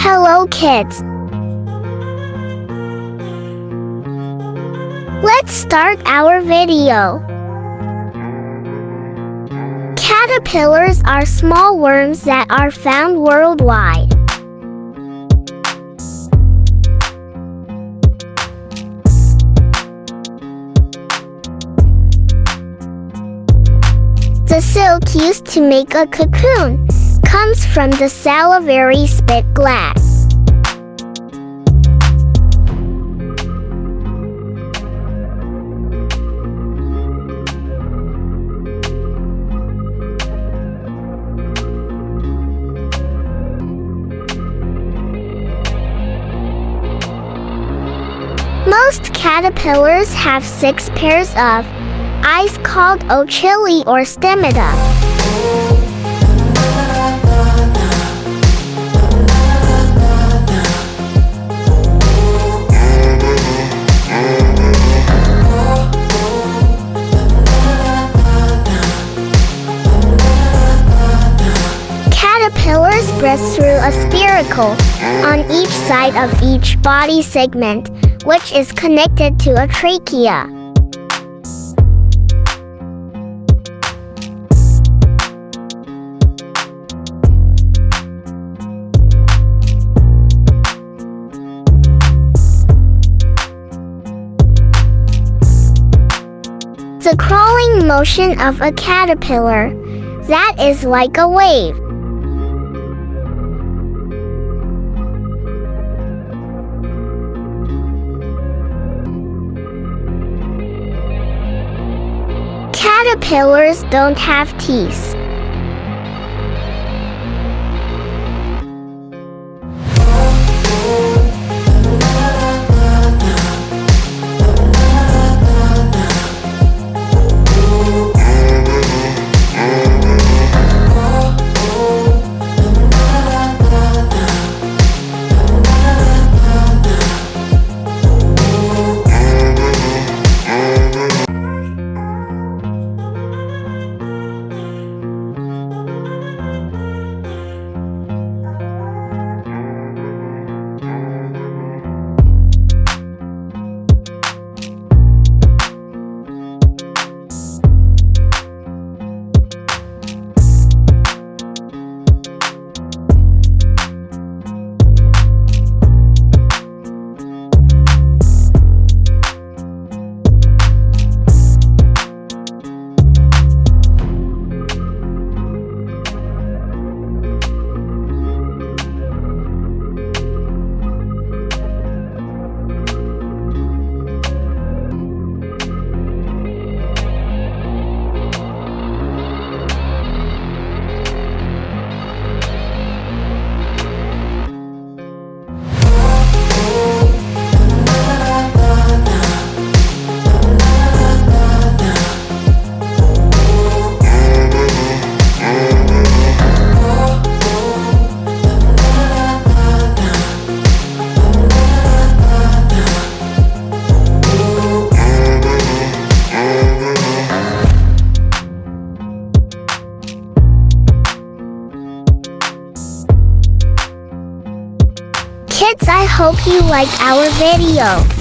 Hello kids! Let's start our video. Caterpillars are small worms that are found worldwide. The silk used to make a cocoon comes from the salivary spit gland. Most caterpillars have 6 pairs of eyes called ocelli or stemata. Caterpillars breathe through a spiracle on each side of each body segment, which is connected to a trachea. The crawling motion of a caterpillar, that is like a wave. Caterpillars don't have teeth. Kids, I hope you like our video.